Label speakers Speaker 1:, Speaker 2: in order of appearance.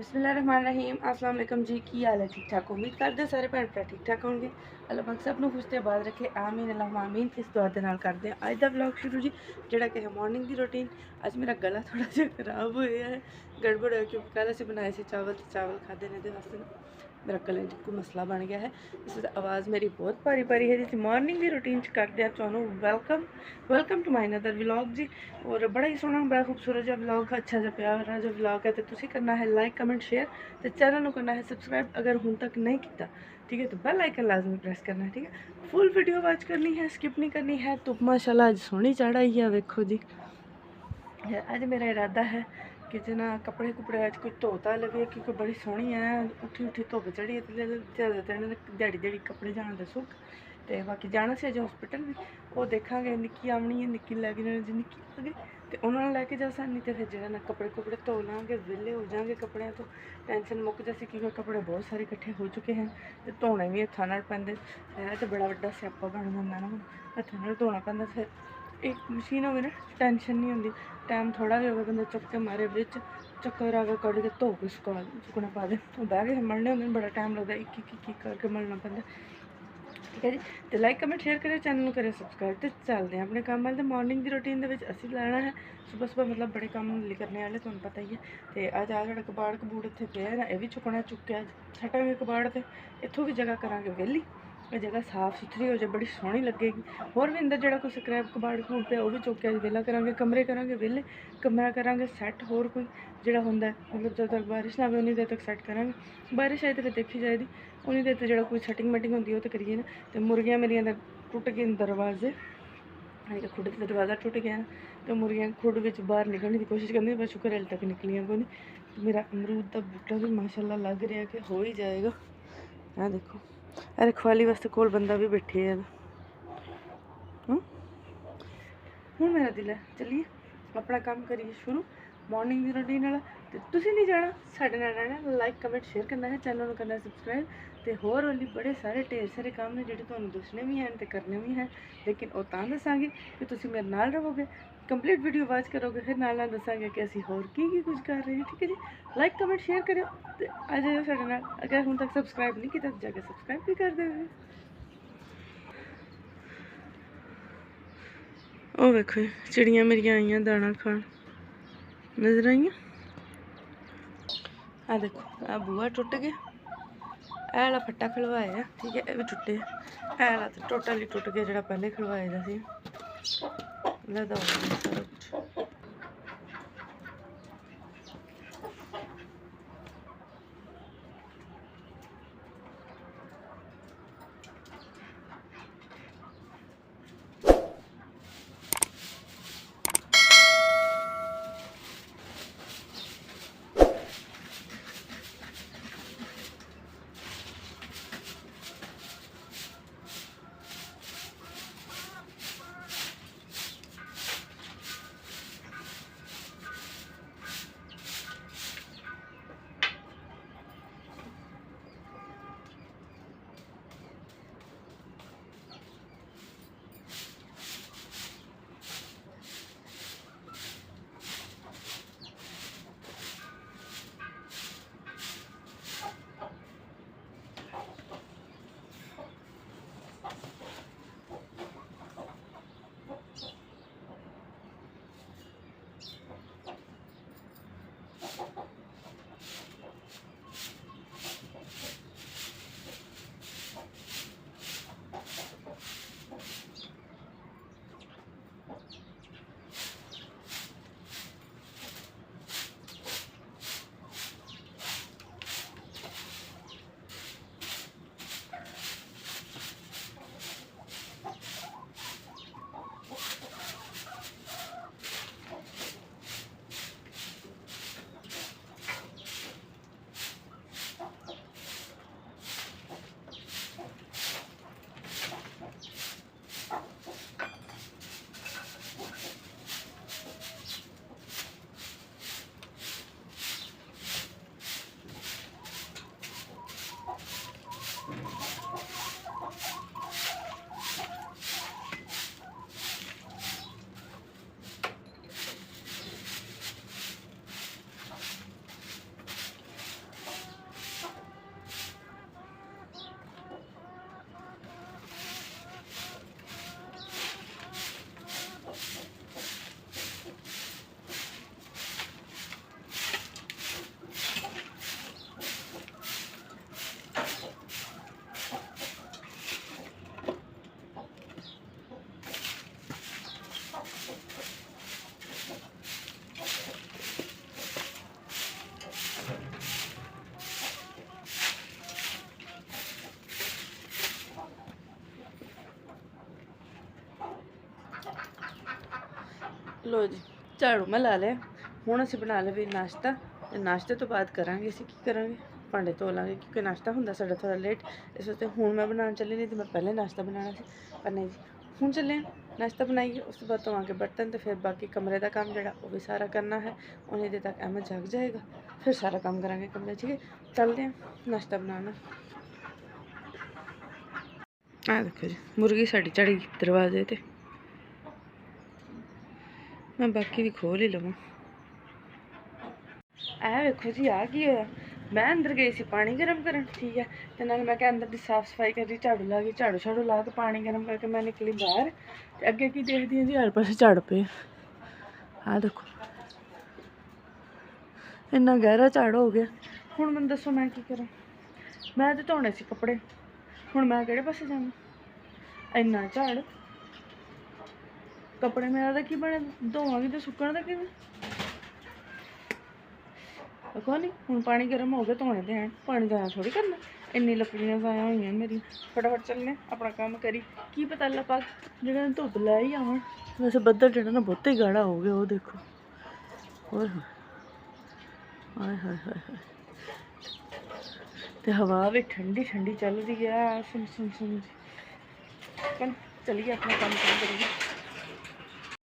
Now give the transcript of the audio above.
Speaker 1: बिस्मिल्लाहिर्रहमानिर्रहीम अस्सलाम वालेकुम जी। की हाल है? ठीक ठाक? उम्मीद करते सारे भैन भरा ठीक ठाक होंगे। अल्लाह पाक सब नूं खुश ते आबाद रखे, आमीन अल्लाहुम्मा आमीन। इस दुआ दे नाल करदे अज दा व्लॉग शुरू जी, जिहड़ा कि है मॉर्निंग दी रूटीन। अज मेरा गला थोड़ा जिहा खराब होया है, गड़बड़ है क्योंकि कल असीं बनाए सी चावल खादे ने, इहदे वास्ते ना मेरा गले च कोई मसला बन गया है, इस आवाज़ मेरी बहुत भारी भारी है जी। मॉर्निंग की रूटीन करते हैं तुहानूं welcome to my another vlog जी। और बड़ा ही सोहना बड़ा खूबसूरत जहा व्लॉग, अच्छा जहा प्यारा जो व्लॉग है, तो तुसीं करना है लाइक कमेंट शेयर, तो चैनल को करना है सब्सक्राइब अगर हुण तक नहीं किया, ठीक है। तो बेल आइकन लाजमी प्रेस करना है, ठीक है। फुल वीडियो वॉच करनी है, स्किप नहीं करनी है। तो माशाल्लाह अज सोहनी चढ़ आई है, वेखो जी। अज मेरा इरादा है कि जना कपड़े कुपड़े अज कुछ धोता लगे, क्योंकि बड़ी सोहनी है उठी उठी धुप चढ़ी है, ध्याड़ी ध्याड़ी कपड़े जान दे सुख। तो बाकी जाना से अज हॉस्पिटल भी, वो देखा निक्की आमनी है, निक्की लैके जाने जी, निक्की आ गई तो उन्होंने लैके जा सा, नहीं तो फिर जो ना कपड़े कुपड़े धो लाँगे, वेले हो जाएंगे कपड़ों तो, टेंशन मुक जासी, क्योंकि कपड़े बहुत सारे इकट्ठे हो चुके हैं। तो धोने भी हत्थों नाल पैंदे है, तो बड़ा वड्डा स्यापा बन जाता ना, हत्थों नाल धोना पैंदा। फिर एक मशीन होवे ना, टेंशन नहीं होंदी, टाइम थोड़ा भी होवे, बंदा चुक के मारे बिच चक्कर आगे कड़ के धो के सुकने पा दे। बह के मलने होंदे बड़ा टाइम लगता, एक करके मलना पैंदा, ठीक है जी। तो लाइक कमेंट शेयर करें, चैनल करें सब्सक्राइब, तो चलते हैं अपने काम वाले। मॉर्निंग की रूटीन के असीं लाना है सुबह सुबह, मतलब बड़े काम करने वाले, तुहानूं पता ही है। तो अज आ जोड़ा कबाड़ कबूड़ इत्थे पे ना, यह भी चुकना, चुक्या सटांगे कबाड़, तो इत्थों भी जगह करांगे वेली, जगह साफ सुथरी हो जाए, बड़ी सोहनी लगेगी। होर भी अंदर जो कोई स्क्रैप कबाड़ कबूड़ पे, वह भी चुक के वेला करांगे, कमरे करांगे वेले, कमरा करांगे सैट, होर कोई जोड़ा हुंदा है, मतलब जब तक बारिश ना आवे उन्नी देर तक सैट करांगे। बारिश आई तो फिर देखी जाएगी, उन्नी देर तक जो कोई सैटिंग मैटिंग होंदी है वो तो करिए ना। तो मुर्गियां मेरियां टुट गए दरवाजे, खुड का दरवाज़ा टुट गया ना, तो मुर्गियां खुड विच बाहर निकलने की कोशिश करनी, पर शुक्र हाले तक निकलियां कोई नहीं। मेरा अमरूद का बूटा भी माशाल्लाह लग रहा कि हो ही जाएगा। आ देखो, अरे रखवाली वास्ते कोल बंदा भी बैठे है। हूँ मेरा दिल है चलिए अपना काम करिए शुरू, मॉर्निंग की रूटीन वाला। तो तुसीं नहीं जाना, साडे नाल रहना, लाइक कमेंट शेयर करना है, चैनल को करना है सब्सक्राइब। तो होर वाली बड़े सारे ढेर सारे काम ने जिहड़े तुहानूं दसने भी हैं, तो करने भी हैं, लेकिन वो तां दसांगे कि तुसीं मेरे नाल रहोगे, कंप्लीट वीडियो वॉच करोगे, फिर नाल दसांगे कि असीं होर की कुछ कर रहे हैं, ठीक है जी। लाइक कमेंट शेयर करो, तो आ जाओ साडे नाल। अगर हुण तक सब्सक्राइब नहीं किया तो जाके सब्सक्राइब भी कर देवे। ओ वेखो चिड़ियाँ मेरियां आईयां दाना खान, नजर आईयां। आ देखो, आ बूआ टुट गया, ए वाला फट्टा खलवाया, ठीक है, ये भी टुटे, ए वाला तो टोटली टुट गया, जो पहले खलवाए दा सी, लदा हो गया सारा कुछ। लो जी झाड़ू मैं ला लिया। हुण असीं बना लिया भी नाश्ता ते नाश्ते तो बाद करांगे असीं की करांगे भांडे धो लांगे क्योंकि नाश्ता हुंदा साडा थोड़ा लेट। इस वास्ते हुण मैं बनाउण चली नहीं तो मैं पहले नाश्ता बनाना सी पर नहीं जी हुण चले नाश्ता बनाइए उस तो बाद धोवांगे बर्तन तो फिर बाकी कमरे का काम जिहड़ा वो भी सारा करना है। उन्नी देर तक अहमद जग जाएगा फिर सारा काम करांगे कमरे। ठीक है चलते हैं नाश्ता बनाना। आ देखो जी मुर्गी साड़ी चढ़ी दरवाजे ते मैं बाकी भी खोल ही लवां। ऐ वेखो जी आ की होया मैं अंदर गई सी पानी गर्म करन ठीक है ते नाल मैं क्या अंदर दी साफ सफाई करी झाड़ू ला गई झाड़ू झाड़ू ला के पानी गर्म करके मैं निकली बाहर ते अगे की देखदी हां जी हर पासे झाड़ पे आ देखो इन्ना गहरा झाड़ हो गया। हुण मैनूं दसो मैं की करां मैं ते धोने सी कपड़े हुण मैं किहड़े पासे जावां इन्ना झाड़ कपड़े मेरा तो की बने धोवांगी तो सुक्कण दा किवें देखो नहीं हुण पानी गर्म हो गया धोने ते हैं पानी जाया थोड़ी करना इन्नी लकड़ियां जाया हुई मेरी फटाफट चलने अपना काम करी की पता अल्लाह पाक जेह्ड़ा धुप्प लाई आवन। वैसे बद्दल जेह्ड़ा ना बहुता ही गाढ़ा हो गया वो देखो ओए हाय हाय हाय हाय ते हवा भी ठंडी ठंडी चल रही है सुन सुन सुन चलिए अपना काम करिए।